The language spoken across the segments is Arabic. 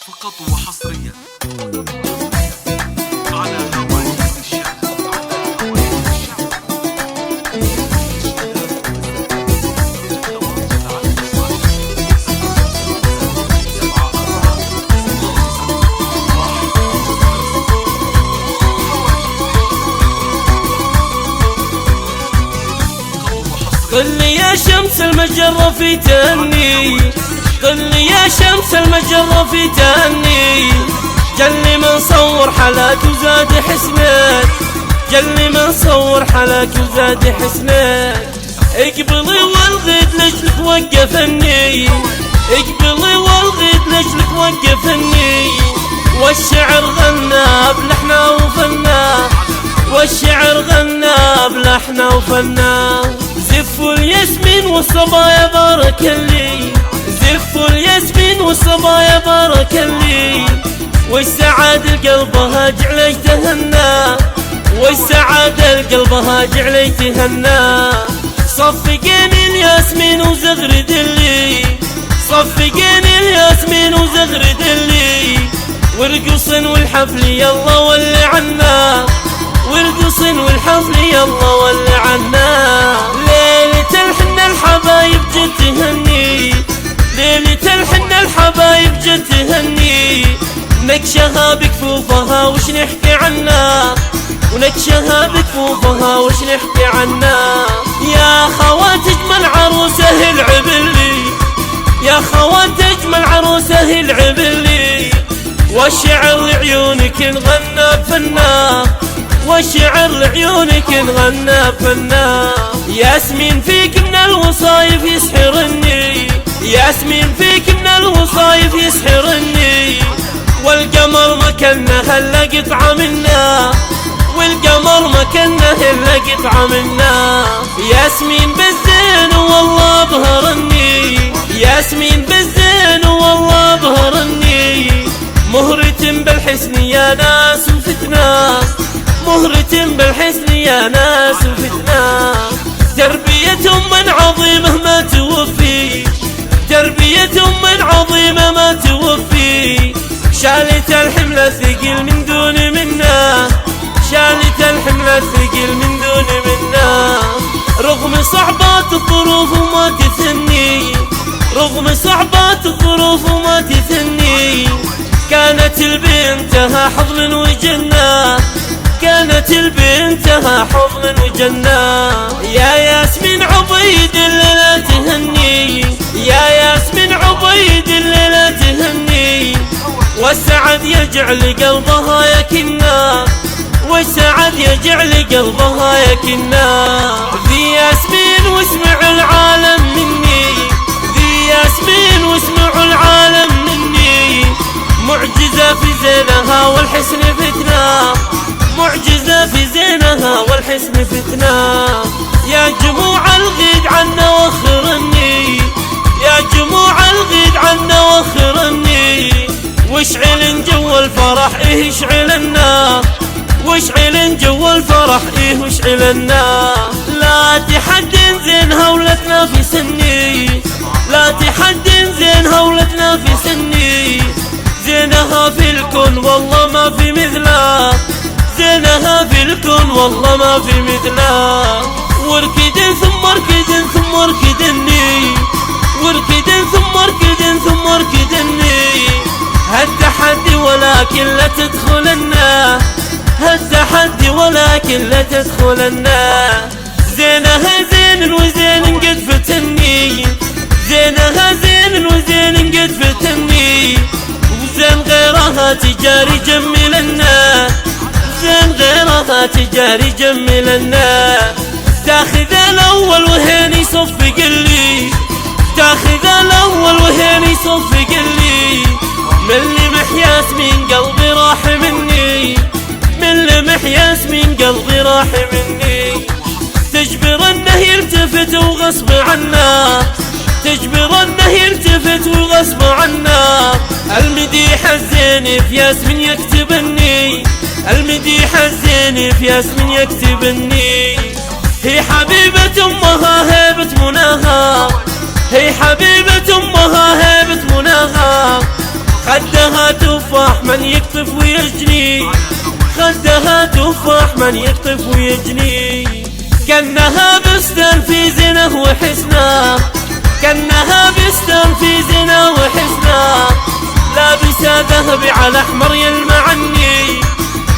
فقط وحصريا على هواجس الشعب. قل لي يا شمس المجرة في تهني، قل لي يا شمس المجرة في تهني، جل من صور حلاك وزاد حسنك، جل من صور حلاك وزاد حسنك. اقبلي والغيت لجلك وقفني، اقبلي والغيت لجلك وقفني، والشعر غنى بلحنا وفنا، والشعر غنى بلحنا وفنا. زفوا الياسمين والصبايا بارك اللي، زفوا الياسمين والصبايا بارك اللي، والسعادة لقلبها جعلي تهنى، والسعادة لقلبها جعلي تهنى. صفقين الياسمين وزغرد اللي، صفقين الياسمين وزغرد اللي، ورقصن والحفل يلا ولي عنا، ورقصن والحفل يلا ولي عنا. ليلة الحنة الحبايب جت تهني، ليلة الحنة الحبايب جت تهني، نكشها بكفوفها وش نحكي عنا، ونكشها بكفوفها وش نحكي عنا. يا خوات اجمل عروسه العبلي، يا خوات اجمل عروسه العبلي، والشعر لعيونك نغنى بفنا، والشعر لعيونك نغنى بفنا. ياسمين فيك من الوصايف يسحرني، ياسمين فيك من الوصايف يسحرني، والقمر مكانه هلا قطعة منا، والقمر مكانه هلا قطعة منا. ياسمين بالزين والله بهرني، ياسمين بالزين والله بهرني، مهرة بالحسن يا ناس وفتنا، مهرة بالحسن يا ناس وفتنا. تربية من عظيمة ما توفي، تربية من عظيمة ما توفي، شالت الحمل الثقيل من دون منا، شالت الحمل الثقيل من دون منا. رغم صعبات الظروف وما تثني، رغم صعبات الظروف وما تثني، كانت البنتها حضن وجنة، كانت البنتها حضن وجنة. يا ياسمين عبيد اللي لا تهني، يا ياسمين عبيد اللي لا تهني، والسعد يجعل قلبها يكنا، والسعد يجعل قلبها يكنا. ذي ياسمين واسمع العالم مني، ذي ياسمين واسمع العالم مني، معجزة في زينها والحسن فتنة، معجزة في زينها والحسن فتنة. يا جموع الغيد عنا وخرني، يا جموع الغيد عنا وخرني، واشعلن جو الفرح ايه اشعلنا، واشعلن جو الفرح ايه واشعلنا. لا تحدن زينها ولدنا في سني، لا تحدن زينها ولدنا في سني، زينها في الكون والله ما في مثلها، زينها في الكون والله ما في مثلها. واركدن ثم اركدن ثم اركدني، واركدن ثم اركدن ثم اركدني، هالتحدي ولكن لا تدخلنا، هالتحدي ولكن لا تدخلنا. زينها زين وزين قد فتني، زينها زين وزين قد فتني، وزين غيرها تجاري جملنا، زين غيرها تجاري جملنا. تاخذ الاول وهيني صفق لي، تاخذ الاول وهيني صفق لي، من لمح ياسمين قلبي راح مني، من لمح ياسمين قلبي راح مني. تجبر انه يلتفت وغصب عنا، تجبر انه يلتفت وغصب عنا، المديح الزين في ياسمين يكتبني، المديح الزين في ياسمين يكتبني. هي حبيبة امها هيبة مناها، هي حبيبة امها هيبة مناها، خدها تفاح من يقطف ويجني، خدها تفاح من يقطف ويجني. كأنها بستان في زينه وحسنه، كأنها بستان في زينه وحسنه. لابسة ذهبي على أحمر يلمعني،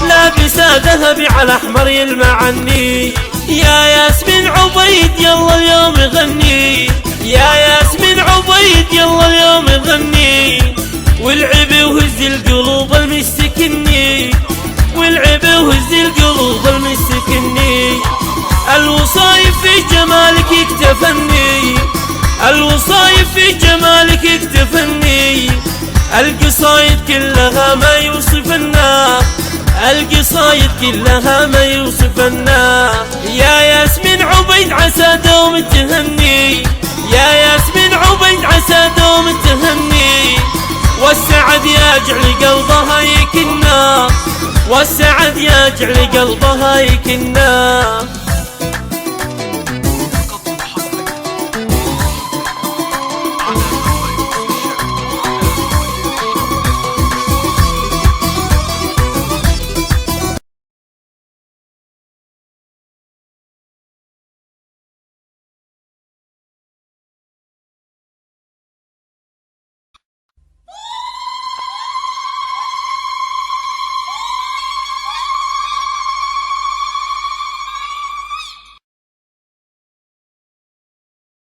لابسة ذهبي على أحمر يلمعني. يا ياسمين عبيد يلا اليوم غني، يا ياسمين عبيد يلا اليوم غني. والعب وهز القلوب المستكني، والعب وهز القلوب المستكني. الوصايف في جمالك يكتفني، الوصايف في جمالك يكتفني. القصايد كلها ما يوصفنا، القصايد كلها ما يوصفنا. يا ياسمين عبيد عسى دوم تهني، يا ياسمين عبيد عسى دوم تهني. والسعد يجعل قلبها يكنا، والسعد يجعل قلبها يكنا.